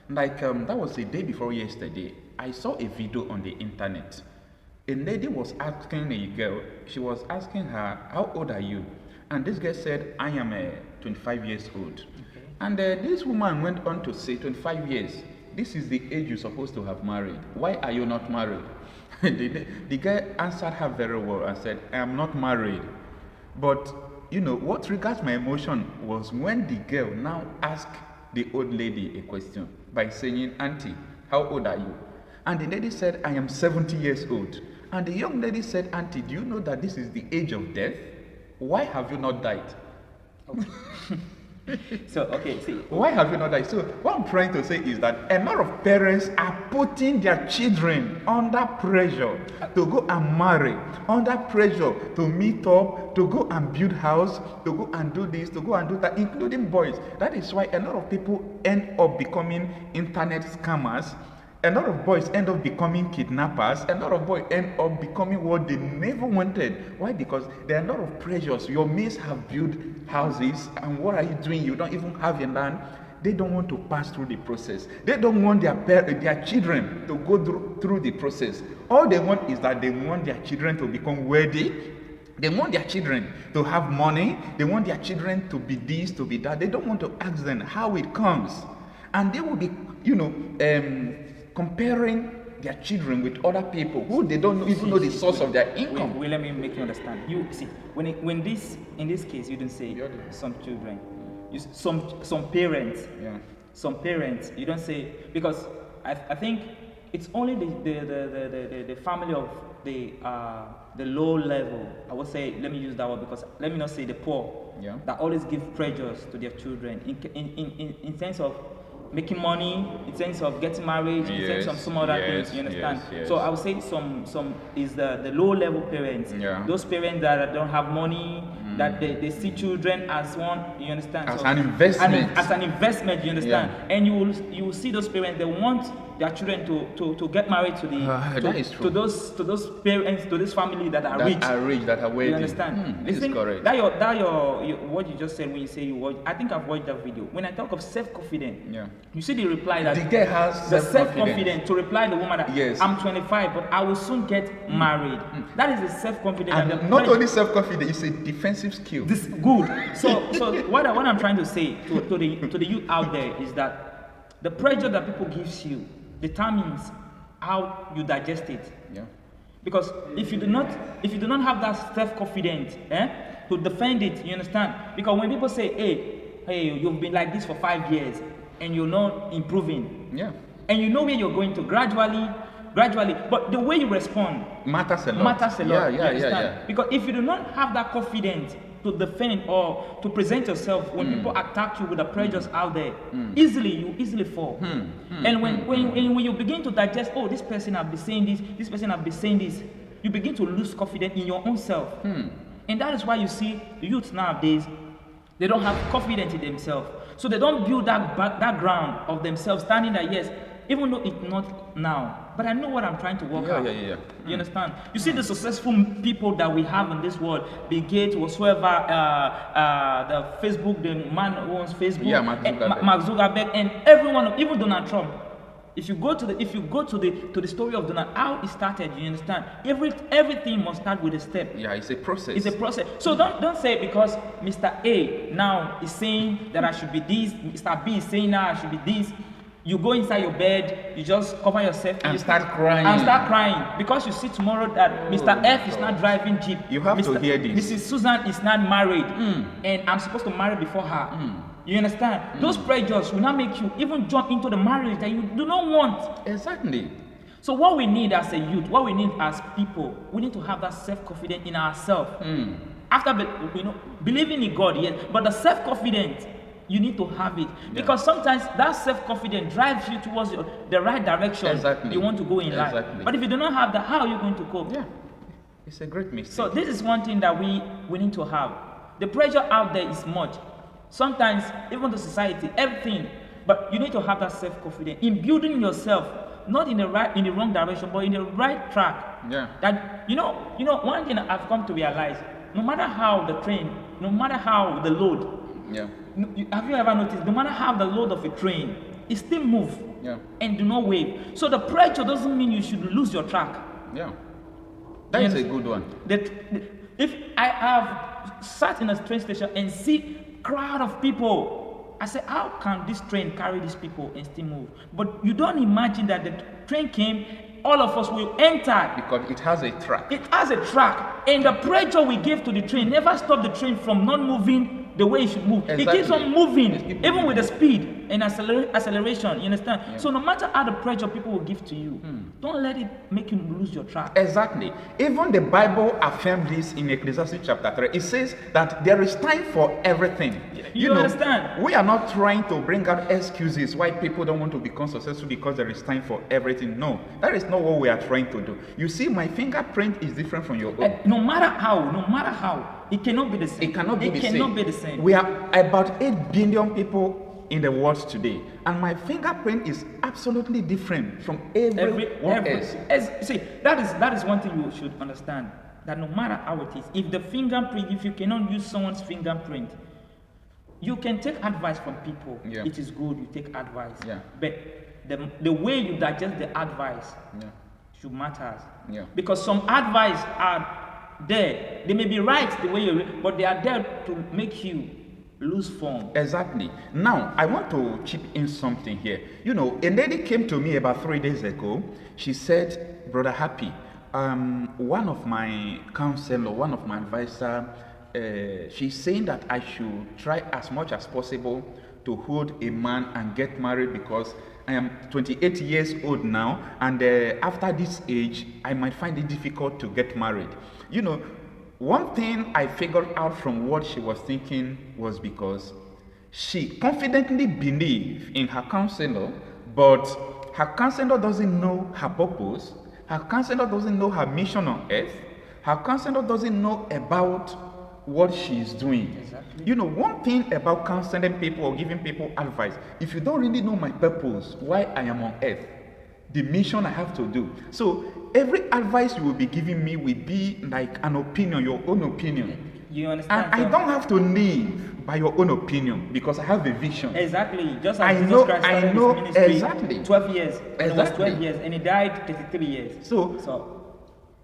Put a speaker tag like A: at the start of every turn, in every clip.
A: That was the day before yesterday. I saw a video on the internet. A lady was asking a girl, she was asking her, how old are you? And this girl said, I am 25 years old.
B: Okay.
A: And this woman went on to say, 25 years, this is the age you're supposed to have married. Why are you not married? The guy answered her very well and said, I am not married. But, what triggers my emotion was when the girl now asked the old lady a question by saying, Auntie, how old are you? And the lady said, I am 70 years old. And the young lady said, Auntie, do you know that this is the age of death? Why have you not died?
B: Okay. See.
A: Why have you not died? So what I'm trying to say is that a lot of parents are putting their children under pressure to go and marry, under pressure to meet up, to go and build house, to go and do this, to go and do that, including boys. That is why a lot of people end up becoming internet scammers. A lot of boys end up becoming kidnappers. A lot of boys end up becoming what they never wanted. Why? Because there are a lot of pressures. Your mates have built houses, and what are you doing? You don't even have a land. They don't want to pass through the process. They don't want their children to go through the process. All they want is that they want their children to become wealthy. They want their children to have money. They want their children to be this, to be that. They don't want to ask them how it comes. And they will be, comparing their children with other people who they don't even know the source of their income.
B: Let me make you understand. You see, in this case, you don't say some children, some parents.
A: Yeah.
B: Some parents, you don't say, because I think it's only the family of the low level. I would say, let me use that word, because let me not say the poor.
A: Yeah.
B: That always give pressures to their children in sense of making money, in terms of getting married, in terms of some other things, you understand?
A: Yes.
B: So I would say some is the low level parents.
A: Yeah.
B: Those parents that don't have money, that they see children as one, you understand?
A: As an investment.
B: As an investment, you understand?
A: Yeah.
B: And you will see those parents, they want their children to get married to
A: that is true.
B: to those parents, to this family that are rich.
A: That are wealthy.
B: You understand?
A: This is correct.
B: What you just said when you say you watch, I think I've watched that video. When I talk of self-confidence,
A: Yeah.
B: you see the reply that
A: The guy has
B: the
A: self-confidence.
B: self-confidence to reply the woman that
A: Yes.
B: I'm 25, but I will soon get married. That is the self-confidence.
A: And
B: the
A: not only self-confidence, it's a defensive skill.
B: this good. So what I'm trying to say to the youth out there is that the pressure that people gives you determines how you digest it.
A: Yeah.
B: Because if you do not have that self-confidence, to defend it, you understand? Because when people say, hey, you've been like this for 5 years and you're not improving,
A: Yeah.
B: and you know where you're going to gradually, but the way you respond
A: Matters a lot.
B: Yeah.
A: Yeah.
B: Because if you do not have that confidence to defend or to present yourself when people attack you with the pressures out there, you easily fall. And when you begin to digest, this person have been saying this person have been saying this, you begin to lose confidence in your own self. And that is why you see the youth nowadays, they don't have confidence in themselves. So they don't build that ground of themselves, standing that yes, even though it's not now, but I know what I'm trying to work out.
A: Yeah.
B: You understand? You see the successful people that we have in this world, Bill Gates, whatsoever, the Facebook, the man who owns Facebook, Mark Zuckerberg, and everyone, even Donald Trump. If you go to the story of Donald, how it started, you understand? Everything must start with a step.
A: Yeah, it's a process.
B: It's a process. So don't say because Mr. A now is saying that I should be this, Mr. B is saying now I should be this. You go inside your bed, you just cover yourself
A: and start crying.
B: Because you see tomorrow that Mr. F is not driving Jeep.
A: You have to hear this.
B: Mrs. Susan is not married, and I'm supposed to marry before her. You understand? Those pressures will not make you even jump into the marriage that you do not want.
A: Exactly.
B: So what we need as a youth, what we need as people, we need to have that self-confidence in ourselves. After believing in God, yes, but the self-confidence, you need to have it. Because sometimes that self-confidence drives you towards the right direction you want to go in life. But if you do not have that, how are you going to cope?
A: Yeah. It's a great mistake.
B: So this is one thing that we need to have. The pressure out there is much. Sometimes, even the society, everything. But you need to have that self-confidence in building yourself, not in the wrong direction, but in the right track.
A: Yeah.
B: That one thing I've come to realize, no matter how the train, no matter how the load,
A: yeah.
B: Have you ever noticed, no matter how the load of a train is still move
A: Yeah.
B: and do not wave. So the pressure doesn't mean you should lose your track.
A: Yeah. That is a good one.
B: If I have sat in a train station and see crowd of people, I say, how can this train carry these people and still move? But you don't imagine that the train came, all of us will enter.
A: Because it has a track.
B: It has a track, and the pressure we give to the train never stop the train from not moving the way it should move.
A: Exactly.
B: It keeps on moving,
A: It keeps
B: even
A: moving.
B: with the speed and acceleration. You understand?
A: Yeah.
B: So no matter how the pressure people will give to you, don't let it make you lose your track.
A: Exactly. Even the Bible affirms this in Ecclesiastes chapter 3. It says that there is time for everything.
B: You understand?
A: We are not trying to bring out excuses why people don't want to become successful because there is time for everything. No, that is not what we are trying to do. You see, my fingerprint is different from your own.
B: No matter how, it cannot be the same.
A: It cannot be the same.
B: It cannot be the same.
A: We are about 8 billion people in the world today, and my fingerprint is absolutely different from everyone else.
B: See, that is one thing you should understand. That no matter how it is, if the fingerprint, if you cannot use someone's fingerprint, you can take advice from people.
A: Yeah.
B: It is good, you take advice.
A: Yeah.
B: But the way you digest the advice should matter.
A: Yeah.
B: Because some advice are there. They may be right the way you, but they are there to make you lose form.
A: Exactly. Now, I want to chip in something here. You know, a lady came to me about 3 days ago. She said, Brother Happy, one of my counselor, one of my advisor, she's saying that I should try as much as possible to hold a man and get married because I am 28 years old now, and after this age, I might find it difficult to get married. You know, one thing I figured out from what she was thinking was because she confidently believed in her counselor, but her counselor doesn't know her purpose, her counselor doesn't know her mission on earth, her counselor doesn't know about what she is doing.
B: Exactly.
A: You know, one thing about counseling people or giving people advice, if you don't really know my purpose, why I am on earth, the mission I have to do. So every advice you will be giving me will be like an opinion, your own opinion.
B: You understand?
A: And I don't have to live by your own opinion because I have a vision.
B: Exactly. Just
A: I
B: as Jesus
A: know-
B: Christ
A: I
B: started
A: know
B: his ministry
A: exactly.
B: 12 years. And it was
A: Exactly.
B: 12 years and he died 33 years.
A: So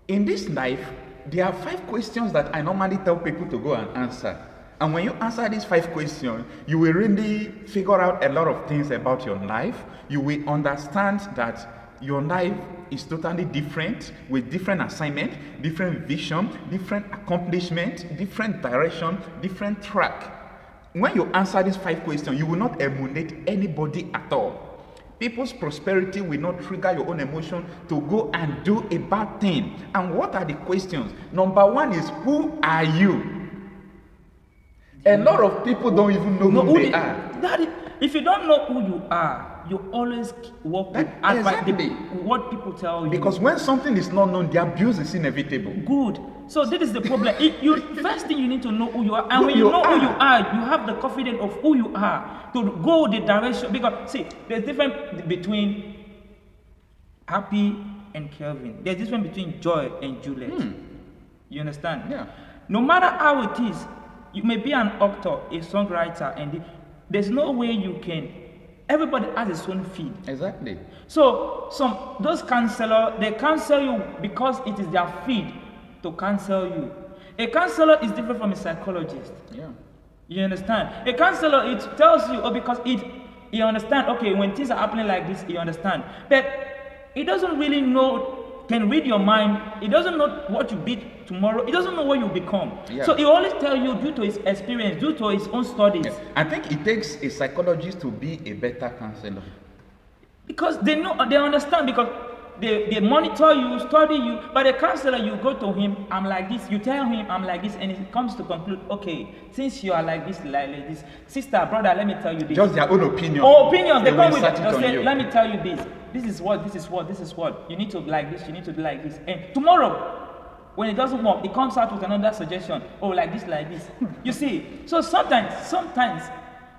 A: in this life, there are 5 questions that I normally tell people to go and answer. And when you answer these 5 questions, you will really figure out a lot of things about your life. You will understand that your life is totally different with different assignment, different vision, different accomplishment, different direction, different track. When you answer these 5 questions, you will not emulate anybody at all. People's prosperity will not trigger your own emotion to go and do a bad thing. And what are the questions? Number 1 is, who are you? A lot of people don't even know who they are.
B: If you don't know who you are, you always walk with advice,
A: Exactly.
B: what people tell you.
A: Because when something is not known, the abuse is inevitable.
B: Good. So this is the problem. First thing you need to know who you are, and
A: Who
B: when you
A: you
B: know who
A: are.
B: you are, you have the confidence of who you are to go the direction. Because see, there's difference between Happy and Kelvin. There's difference between Joy and Juliet. You understand?
A: Yeah.
B: No matter how it is, you may be an actor, a songwriter, and there's no way you can. Everybody has his own feed.
A: Exactly.
B: So those counselors, they counsel you because it is their feed to counsel you. A counselor is different from a psychologist.
A: Yeah.
B: You understand? A counselor, it tells you, because you understand, okay, when things are happening like this, you understand. But it doesn't really know, can read your mind. It doesn't know what you be tomorrow. It doesn't know what you become.
A: Yeah.
B: So he always tell you due to his experience, due to his own studies.
A: Yeah. I think it takes a psychologist to be a better counselor.
B: Because they know, they understand, because they monitor you, study you, but a counselor, you go to him, I'm like this, you tell him I'm like this, and he comes to conclude, okay, since you are like this, sister, brother, let me tell you this.
A: Just their own opinion.
B: Oh, opinions, they
A: will
B: come with
A: insert
B: it,
A: it
B: they'll
A: on
B: say,
A: you.
B: let me tell you this, this is what, you need to be like this, you need to be like this, and tomorrow, when it doesn't work, it comes out with another suggestion, oh, like this, you see, so sometimes,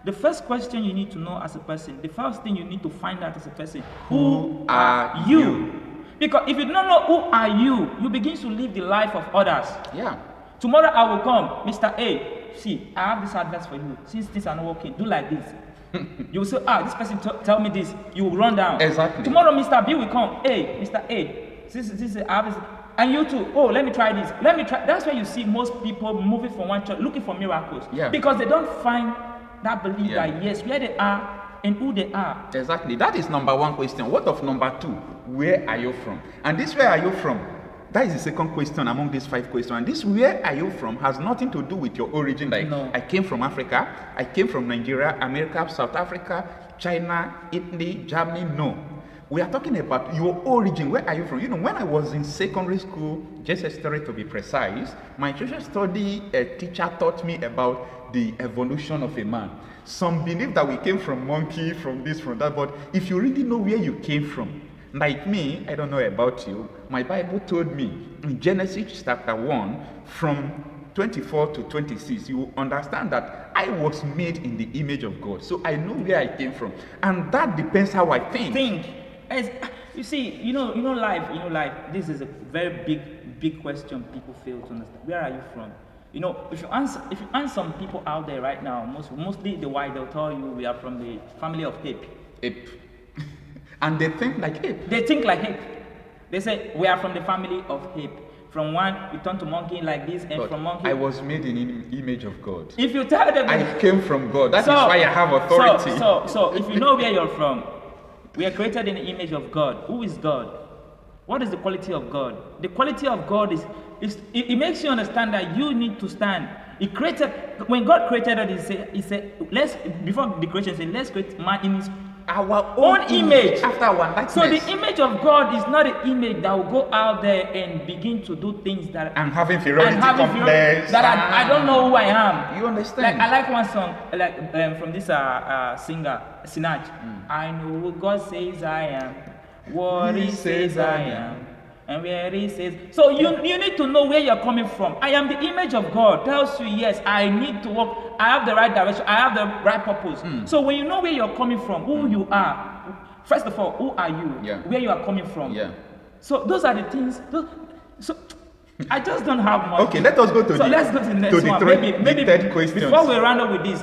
B: the first question you need to know as a person, the first thing you need to find out as a person, who are you? Because if you don't know who are you, you begin to live the life of others.
A: Yeah.
B: Tomorrow I will come, Mr. A, see, I have this advice for you. Since things are not working, do like this. You will say, this person tell me this. You will run down.
A: Exactly.
B: Tomorrow, Mr. B will come. Hey, Mr. A, this I have this. And you too. Oh, let me try this. Let me try. That's why you see most people moving from one church looking for miracles.
A: Yeah.
B: Because they don't find that belief that yes, where they are and who they are.
A: Exactly. That is number one question. What of number two? Where are you from? And this where are you from? That is the second question among these 5 questions. And this where are you from has nothing to do with your origin. Like,
B: No.
A: I came from Africa, I came from Nigeria, America, South Africa, China, Italy, Germany. No. We are talking about your origin. Where are you from? You know, when I was in secondary school, JS3 to be precise, my social study teacher taught me about the evolution of a man. Some believe that we came from monkey, from this, from that, but if you really know where you came from, like me, I don't know about you, my Bible told me in Genesis chapter 1, from 24 to 26, you will understand that I was made in the image of God. So I know where I came from. And that depends how I think.
B: You see, you know life, this is a very big question people fail to understand. Where are you from? You know, if you ask some people out there right now, mostly the white, they'll tell you we are from the family of ape.
A: Ape. And they think like ape.
B: They think like ape. They say we are from the family of ape. From one, we turn to monkey like this, and
A: But
B: from monkey.
A: I was made in the image of God.
B: If you tell them,
A: I came from God. That is why I have authority.
B: So if you know where you're from, we are created in the image of God. Who is God? What is the quality of God? The quality of God is it makes you understand that you need to stand. When God created us, he said, before the creation, he said, let's create man in his
A: our
B: own image.
A: After our likeness.
B: So the image of God is not an image that will go out there and begin to do things that
A: and having inferiority complex.
B: That I don't know who I am.
A: You understand?
B: Like I like one song, from this singer, Sinach. I know who God says I am, what He says I am, and where He says. So you need to know where you're coming from. I am the image of God. Tells you yes, I need to walk. I have the right direction. I have the right purpose. So when you know where you're coming from, who you are, first of all, who are you?
A: Yeah.
B: Where you are coming from?
A: Yeah.
B: So those are the things. So I just don't have much.
A: Okay, let's go to
B: let's go to the next one. Maybe
A: third question.
B: Before we round up with this,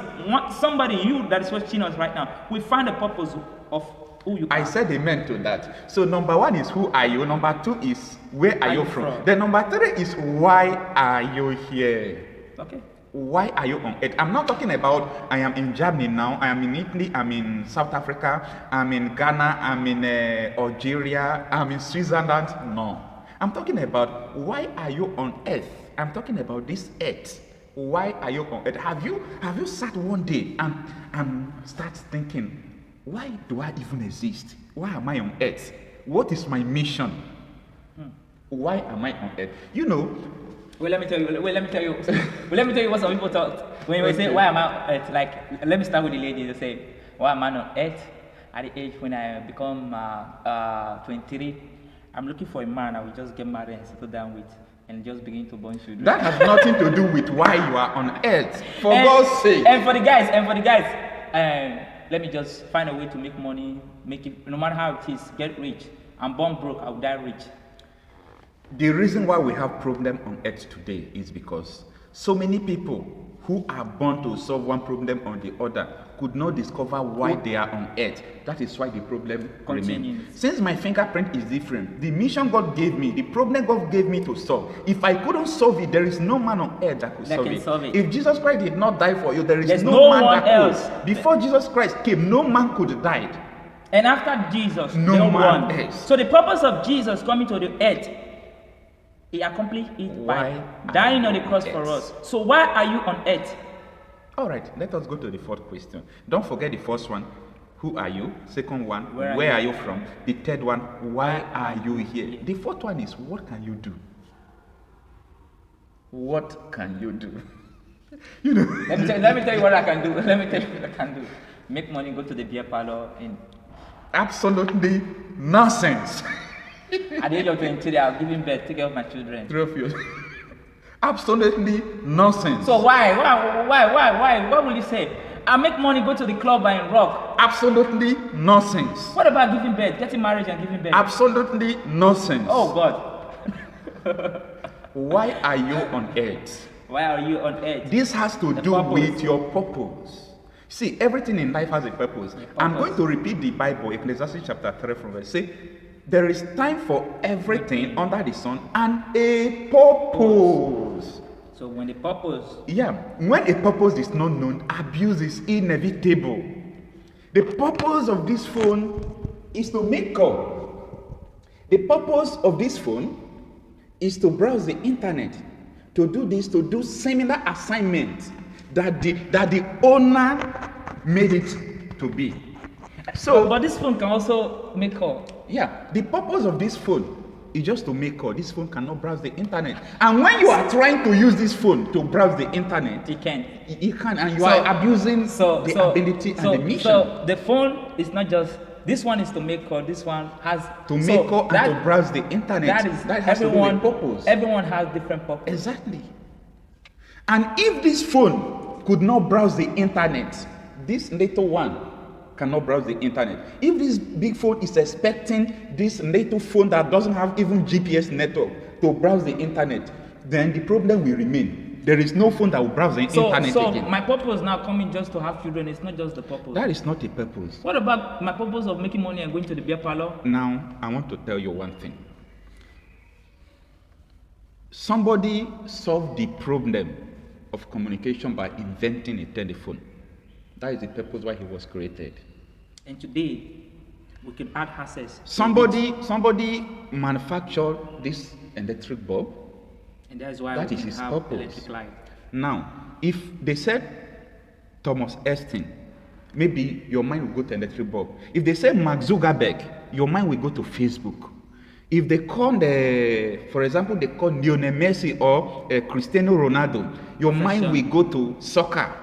B: somebody you that is watching us right now, we find the purpose of who you are.
A: I said amen to that. So number 1 is who are you? Number 2 is where are you from? Then number 3 is why are you here?
B: Okay.
A: Why are you on earth? I'm not talking about I am in Germany now, I am in Italy, I'm in South Africa, I'm in Ghana, I'm in Algeria, I'm in Switzerland. No. I'm talking about why are you on earth? I'm talking about this earth. Why are you on earth? Have you sat one day and start thinking, why do I even exist? Why am I on earth? What is my mission? Why am I on earth? You know.
B: Well, let me tell you what some people thought when we say why am I on earth. Like, let me start with the lady. They say, why am I on earth? At the age when I become 23, I'm looking for a man I will just get married and settle down with, and just begin to born children.
A: That has nothing to do with why you are on earth. For God's sake.
B: And for the guys, let me just find a way to make money, make it, no matter how it is, get rich. I'm born broke, I'll die rich.
A: The reason why we have problem on earth today is because so many people who are born to solve one problem or the other could not discover why they are on earth. That is why the problem remains. Since my fingerprint is different, the mission God gave me, the problem God gave me to solve, if I couldn't solve it, there is no man on earth that could solve it. If Jesus Christ did not die for you, there's no man that could. Before Jesus Christ came, no man could have died.
B: And after Jesus,
A: no man else.
B: So the purpose of Jesus coming to the earth, He accomplished it by dying on the cross for us. So why are you on earth?
A: All right, let us go to the fourth question. Don't forget the first one. Who are you? Second one, where are you from? The third one, why are you here? The fourth one is, what can you do? What can you do? You know.
B: Let me tell you what I can do. Make money, go to the beer parlor, and
A: absolutely nonsense.
B: At the age of 23, I'll give him birth, take care of my children.
A: 3 of you. Absolutely nonsense.
B: So why will you say, I make money, go to the club and rock?
A: Absolutely nonsense.
B: What about giving birth, getting married and giving birth?
A: Absolutely nonsense.
B: Oh God.
A: Why are you on earth?
B: Why are you on earth?
A: This has to do with your purpose. See, everything in life has a purpose. I'm going
B: purpose.
A: to repeat the Bible, Ecclesiastes chapter 3 from verse. Say, there is time for everything under the sun and a purpose.
B: So when the purpose,
A: Yeah, when a purpose is not known, abuse is inevitable. The purpose of this phone is to make call. The purpose of this phone is to browse the internet, to do this, to do similar assignments that the owner made it to be. So,
B: but this phone can also make call.
A: yeah, the purpose of this phone is just to make call. This phone cannot browse the internet. And when you are trying to use this phone to browse the internet,
B: It can.
A: you can, and you are abusing the ability and the mission.
B: So the phone is not just, this one is to make call, this one has
A: to make call and to browse the internet.
B: That
A: has
B: everyone,
A: to do with purpose.
B: Everyone has different purpose.
A: Exactly. And if this phone could not browse the internet, this little one cannot browse the internet. If this big phone is expecting this little phone that doesn't have even GPS network to browse the internet, then the problem will remain. There is no phone that will browse the internet
B: So
A: again.
B: my purpose now coming just to have children, it's not just the purpose.
A: That is not a purpose.
B: What about my purpose of making money and going to the beer parlor?
A: Now, I want to tell you one thing. Somebody solved the problem of communication by inventing a telephone. That is the purpose why he was created.
B: And today, we can add access.
A: Somebody manufactured this electric bulb.
B: And that's why
A: That
B: we
A: is
B: can
A: his
B: have
A: purpose.
B: electric light.
A: Now, if they said Thomas Edison, maybe your mind will go to electric bulb. If they say Mark Zuckerberg, your mind will go to Facebook. If they call for example, they call Lionel Messi or Cristiano Ronaldo, your mind will go to soccer.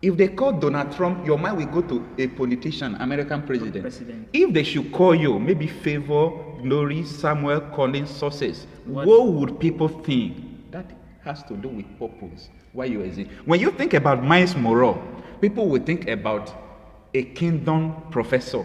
A: If they call Donald Trump, your mind will go to a politician, American president. If they should call you, maybe Favor, Glory, Samuel, Collins, Success, what would people think? That has to do with purpose. Why you exist. When you think about Miles Morrow, people will think about a kingdom professor,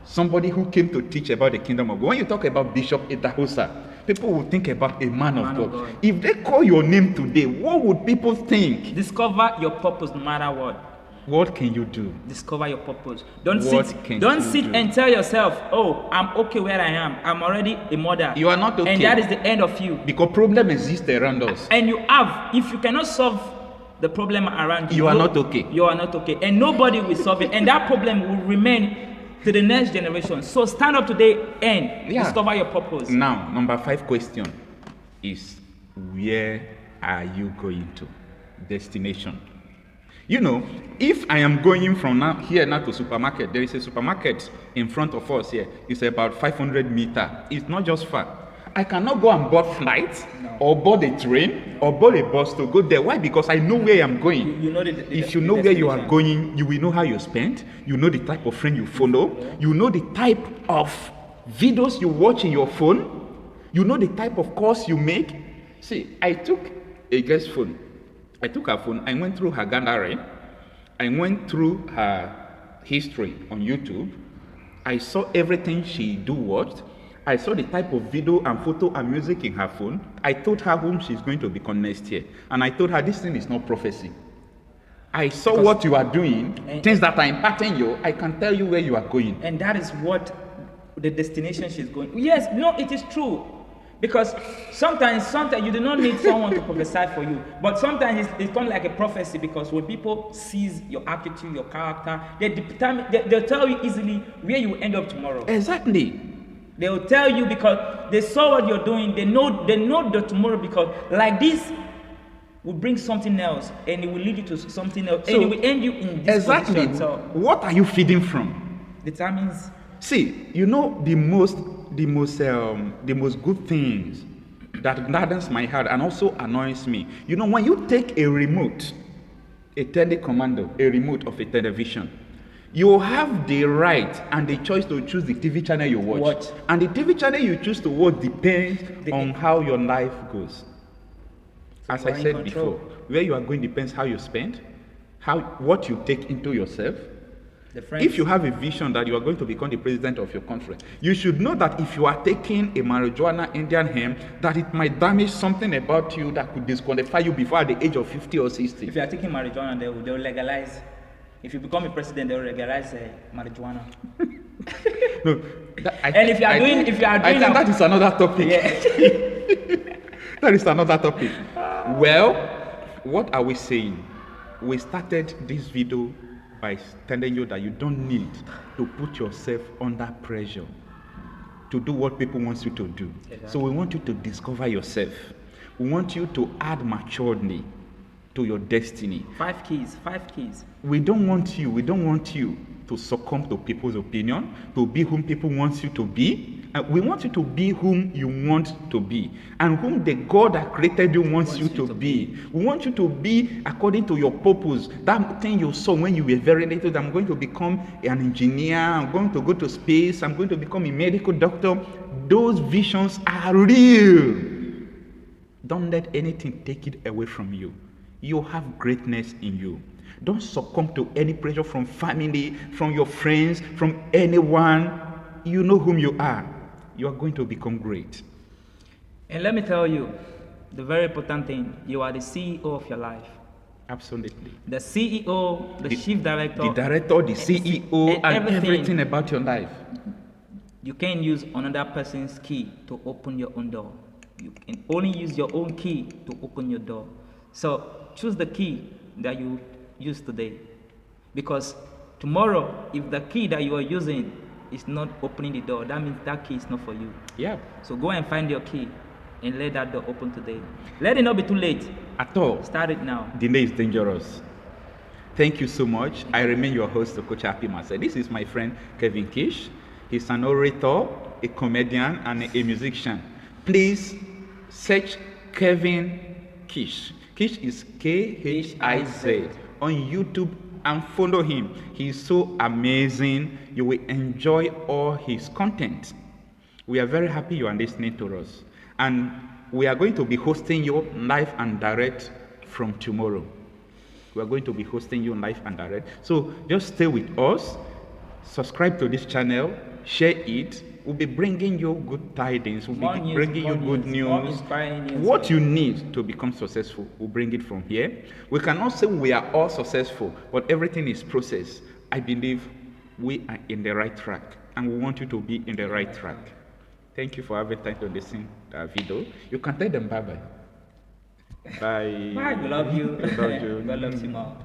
A: somebody who came to teach about the kingdom of God. When you talk about Bishop Idahosa, people will think about a man of God. If they call your name today, what would people think?
B: Discover your purpose no matter what.
A: What can you do?
B: Discover your purpose. Don't sit and tell yourself, oh, I'm okay where I am. I'm already a mother.
A: You are not okay.
B: And that is the end of you.
A: Because problem exists around us.
B: And if you cannot solve the problem around you,
A: you are not okay.
B: You are not okay. And nobody will solve it. And that problem will remain to the next generation. So stand up today and discover your purpose.
A: Now, number 5 question is, where are you going to? Destination. You know, if I am going from here to supermarket, there is a supermarket in front of us here. It's about 500 meters. It's not just far. I cannot go and board flights or board a train or board a bus to go there. Why? Because I know where I'm going.
B: You know
A: if you know where you are going, you will know how you spend. You know the type of friend you follow. Yeah. You know the type of videos you watch in your phone. You know the type of calls you make. See, I took a girl's phone. I took her phone. I went through her gallery. I went through her history on YouTube. I saw everything she watched. I saw the type of video and photo and music in her phone. I told her whom she's going to become next year. And I told her this thing is not prophecy. I saw what you are doing, things that are impacting you. I can tell you where you are going.
B: And that is what the destination she's going. Yes, no, it is true. Because sometimes you do not need someone to prophesy for you. But sometimes it's kind of like a prophecy, because when people sees your attitude, your character, they'll tell you easily where you will end up tomorrow.
A: Exactly.
B: They will tell you because they saw what you're doing. They know the tomorrow, because like this will bring something else, and it will lead you to something else, and it will end you in this position. So
A: what are you feeding from?
B: Determines.
A: See, you know the most good things that gladdens my heart and also annoys me. You know, when you take a remote, a telecommando, a remote of a television, you have the right and the choice to choose the TV channel you watch. And the TV channel you choose to watch depends on how your life goes. So as I said before, where you are going depends how you spend, what you take into yourself. If you have a vision that you are going to become the president of your country, you should know that if you are taking a marijuana Indian hemp, that it might damage something about you that could disqualify you before at the age of 50 or 60.
B: If you are taking marijuana, they will legalize. If you become a president, they'll legalize marijuana.
A: No,
B: And if you are doing,
A: I think that is another topic.
B: yeah.
A: That is another topic. Well, what are we saying? We started this video by telling you that you don't need to put yourself under pressure to do what people want you to do.
B: Exactly.
A: So we want you to discover yourself. We want you to add maturity to your destiny.
B: 5 keys. 5 keys.
A: We don't want you to succumb to people's opinion, to be whom people want you to be. We want you to be whom you want to be, and whom the God that created you wants you to be. We want you to be according to your purpose. That thing you saw when you were very little, that I'm going to become an engineer, I'm going to go to space, I'm going to become a medical doctor. Those visions are real. Don't let anything take it away from you. You have greatness in you. Don't succumb to any pressure from family, from your friends, from anyone. You know whom you are. You are going to become great.
B: And let me tell you, the very important thing, you are the CEO of your life.
A: Absolutely.
B: The CEO, the chief director.
A: The director, the CEO, and everything about your life.
B: You can't use another person's key to open your own door. You can only use your own key to open your door. So choose the key that you use today. Because tomorrow, if the key that you are using is not opening the door, that means that key is not for you.
A: Yeah.
B: So go and find your key and let that door open today. Let it not be too late.
A: At all.
B: Start it now.
A: Delay is dangerous. Thank you so much. I remain your host, Coach Happy Master. This is my friend Kevin Kish. He's an orator, a comedian, and a musician. Please search Kevin Kish. Kish is K-H-I-Z on YouTube and follow him. He's so amazing. You will enjoy all his content. We are very happy you are listening to us. And we are going to be hosting you live and direct from tomorrow. We are going to be hosting you live and direct. So just stay with us. Subscribe to this channel. Share it. We'll be bringing you good tidings. We'll be bringing you good news. What you need to become successful, we'll bring it from here. We cannot say we are all successful, but everything is process. I believe we are in the right track, and we want you to be in the right track. Thank you for having time to listen to our video. You can tell them bye-bye. Bye.
B: Bye. We love you.
A: We love you.
B: God loves you more.